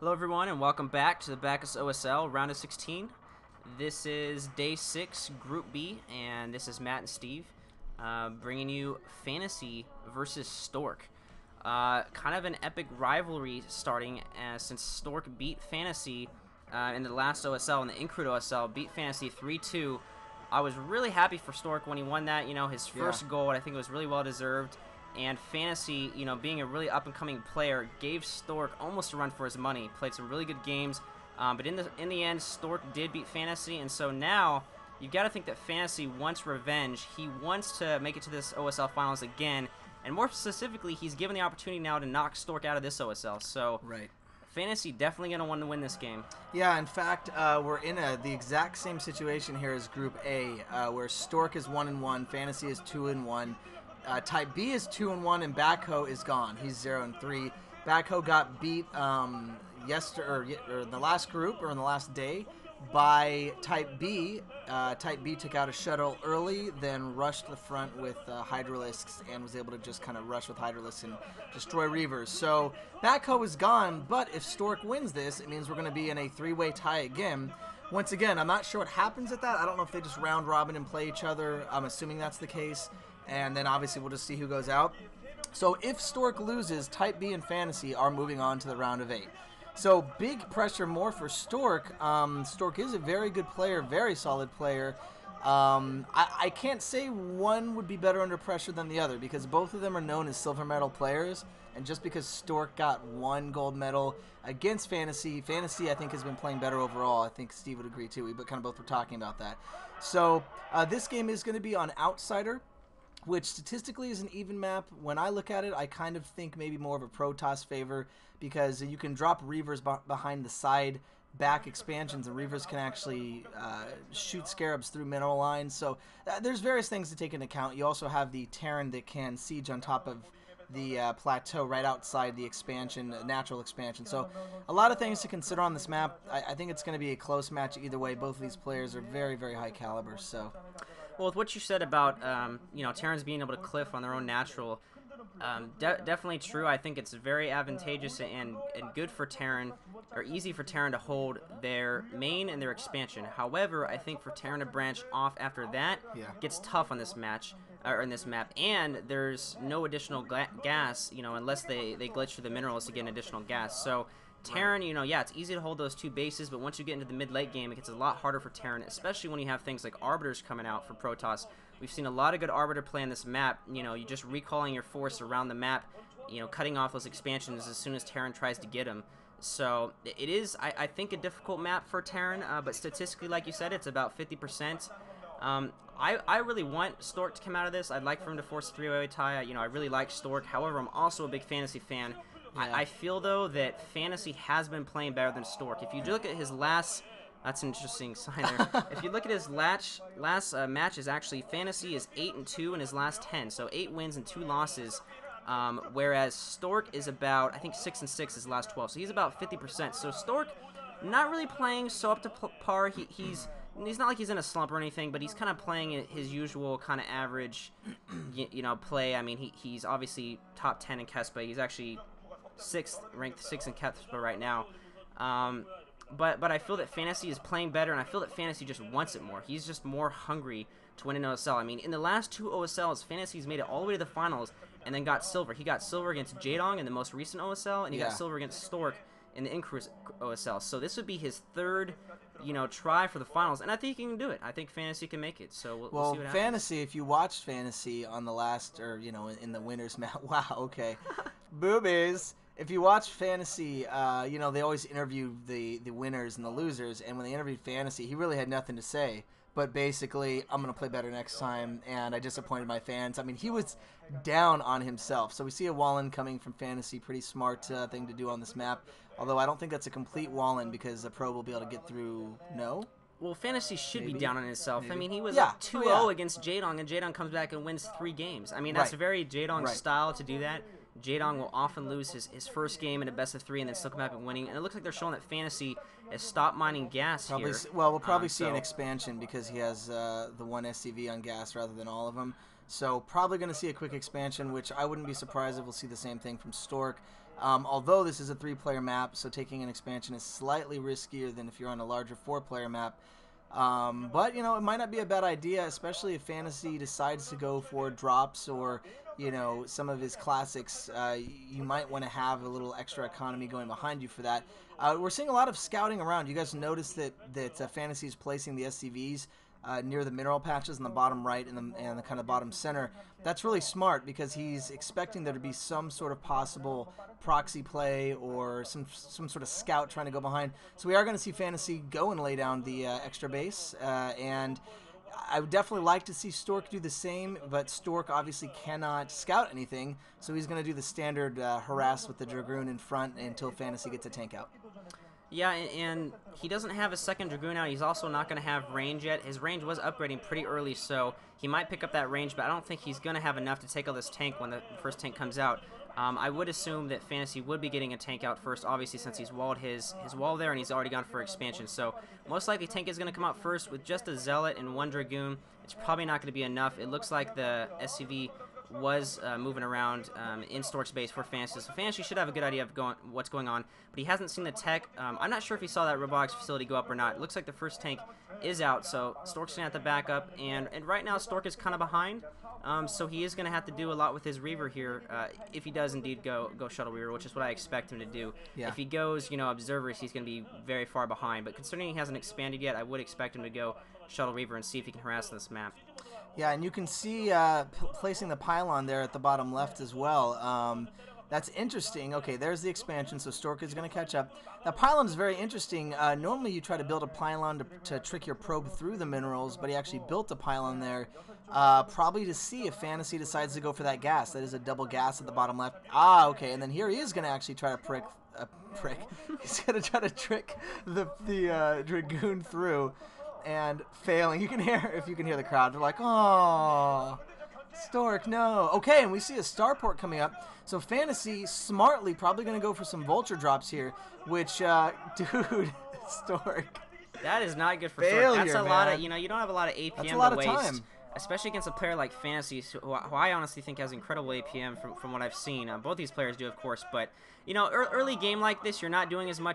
Hello everyone and welcome back to the Backus OSL Round of 16. This is Day 6, Group B, and this is Matt and Steve bringing you Fantasy versus Stork. Kind of an epic rivalry starting since Stork beat Fantasy in the last OSL, in the Incrude OSL, beat Fantasy 3-2. I was really happy for Stork when he won that. You know, his first goal, I think it was really well deserved. And Fantasy, you know, being a really up-and-coming player, gave Stork almost a run for his money. Played some really good games, but in the end, Stork did beat Fantasy, and so now you've got to think that Fantasy wants revenge. He wants to make it to this OSL Finals again, and more specifically, he's given the opportunity now to knock Stork out of this OSL. So, Fantasy definitely going to want to win this game. Yeah, in fact, we're in the exact same situation here as Group A, where Stork is 1-1, Fantasy is 2-1. Type B is 2-1, and Backhoe is gone. He's 0-3. Backhoe got beat yesterday, or in the last group, or in the last day, by Type B. Type B took out a shuttle early, then rushed the front with Hydralisks, and was able to just kind of rush with Hydralisks and destroy Reavers. So Backhoe is gone, but if Stork wins this, it means we're going to be in a three-way tie again. Once again, I'm not sure what happens at that. I don't know if they just round robin and play each other. I'm assuming that's the case. And then obviously we'll just see who goes out. So if Stork loses, Type B and Fantasy are moving on to the round of 8. So big pressure more for Stork. Stork is a very good player, very solid player. I can't say one would be better under pressure than the other because both of them are known as silver medal players. And just because Stork got one gold medal against Fantasy I think has been playing better overall. I think Steve would agree too. We kind of both were talking about that. So this game is going to be on Outsider, which statistically is an even map. When I look at it, I kind of think maybe more of a Protoss favor because you can drop Reavers behind the side back expansions, and Reavers can actually shoot Scarabs through mineral lines. So there's various things to take into account. You also have the Terran that can siege on top of the plateau right outside the expansion, natural expansion. So a lot of things to consider on this map. I think it's going to be a close match either way. Both of these players are very, very high caliber. So. Well, with what you said about, you know, Terrans being able to cliff on their own natural, definitely true. I think it's very advantageous and good for Terran, or easy for Terran to hold their main and their expansion. However, I think for Terran to branch off after that gets tough on this match, or in this map, and there's no additional gas, you know, unless they glitch through the minerals to get an additional gas. So Terran, you know, yeah, it's easy to hold those two bases, but once you get into the mid-late game, it gets a lot harder for Terran, especially when you have things like Arbiters coming out for Protoss. We've seen a lot of good Arbiter play on this map. You know, you're just recalling your force around the map, you know, cutting off those expansions as soon as Terran tries to get them. So it is, I think, a difficult map for Terran, but statistically, like you said, it's about 50%. I really want Stork to come out of this. I'd like for him to force a three-way tie. You know, I really like Stork. However, I'm also a big Fantasy fan. I feel, though, that Fantasy has been playing better than Stork. If you look at his last... That's an interesting sign there. If you look at his last matches, actually, Fantasy is 8-2 in his last 10. So 8 wins and 2 losses. Whereas Stork is about, I think, 6-6 his last 12. So he's about 50%. So Stork, not really playing so up to par. He's not like he's in a slump or anything, but he's kind of playing his usual kind of average, you know, play. I mean, he's obviously top 10 in Kespa. He's actually ranked 6th in Kespa right now. But I feel that Fantasy is playing better, and I feel that Fantasy just wants it more. He's just more hungry to win an OSL. I mean, in the last 2 OSLs, Fantasy's made it all the way to the finals and then got silver. He got silver against Jadong in the most recent OSL, and he got silver against Stork in the Incruise OSL. So this would be his third, you know, try for the finals, and I think he can do it. I think Fantasy can make it. So we'll see what happens. Fantasy, if you watched Fantasy on the last, or you know, in the winners match, wow, okay, boobies. If you watch Fantasy, you know, they always interview the winners and the losers, and when they interviewed Fantasy, he really had nothing to say. But basically, I'm going to play better next time, and I disappointed my fans. I mean, he was down on himself. So we see a wall-in coming from Fantasy, pretty smart thing to do on this map. Although I don't think that's a complete wall-in because a pro will be able to get through, no? Well, Fantasy should be down on himself. I mean, he was 2-0 against Jadong, and Jadong comes back and wins 3 games. I mean, that's very Jadong's style to do that. Jadong will often lose his first game in a best-of-3 and then still come back and winning. And it looks like they're showing that Fantasy has stopped mining gas here. Well, we'll probably see an expansion because he has the one SCV on gas rather than all of them. So probably going to see a quick expansion, which I wouldn't be surprised if we'll see the same thing from Stork. Although this is a 3-player map, so taking an expansion is slightly riskier than if you're on a larger 4-player map. But, you know, it might not be a bad idea, especially if Fantasy decides to go for drops or, you know, some of his classics. You might want to have a little extra economy going behind you for that. We're seeing a lot of scouting around. You guys notice that Fantasy is placing the SCVs near the mineral patches in the bottom right and the kind of bottom center. That's really smart because he's expecting there to be some sort of possible proxy play or some sort of scout trying to go behind. So we are going to see Fantasy go and lay down the extra base, and I would definitely like to see Stork do the same, but Stork obviously cannot scout anything, so he's going to do the standard harass with the Dragoon in front until Fantasy gets a tank out. Yeah, and he doesn't have a second Dragoon out. He's also not going to have range yet. His range was upgrading pretty early, so he might pick up that range, but I don't think he's going to have enough to take out this tank when the first tank comes out. I would assume that Fantasy would be getting a tank out first, obviously, since he's walled his wall there and he's already gone for expansion. So most likely tank is going to come out first with just a Zealot and 1 Dragoon. It's probably not going to be enough. It looks like the SCV was moving around in Stork's base for Fantasy. So Fantasy should have a good idea of what's going on, but he hasn't seen the tech. I'm not sure if he saw that robotics facility go up or not. It looks like the first tank is out, so Stork's going to have to back up, and right now Stork is kind of behind, so he is going to have to do a lot with his Reaver here if he does indeed go Shuttle Reaver, which is what I expect him to do. Yeah. If he goes, you know, Observers, he's going to be very far behind, but considering he hasn't expanded yet, I would expect him to go Shuttle Reaver and see if he can harass this map. Yeah, and you can see placing the pylon there at the bottom left as well. That's interesting. Okay, there's the expansion, so Stork is going to catch up. The pylon is very interesting. Normally you try to build a pylon to trick your probe through the minerals, but he actually built a pylon there probably to see if Fantasy decides to go for that gas. That is a double gas at the bottom left. Ah, okay, and then here he is going to actually try to prick. He's going to try to trick the Dragoon through. And failing. You can hear, if you can hear the crowd, they're like, "Oh, Stork, no." Okay, and we see a starport coming up. So Fantasy smartly probably going to go for some vulture drops here, which, dude, Stork. That is not good for Failure, Stork. That's a man. lot of, you know, you don't have a lot of APM That's a lot to of waste. time. Especially against a player like Fantasy, who I honestly think has incredible APM from what I've seen. Both these players do, of course, but, you know, early game like this, you're not doing as much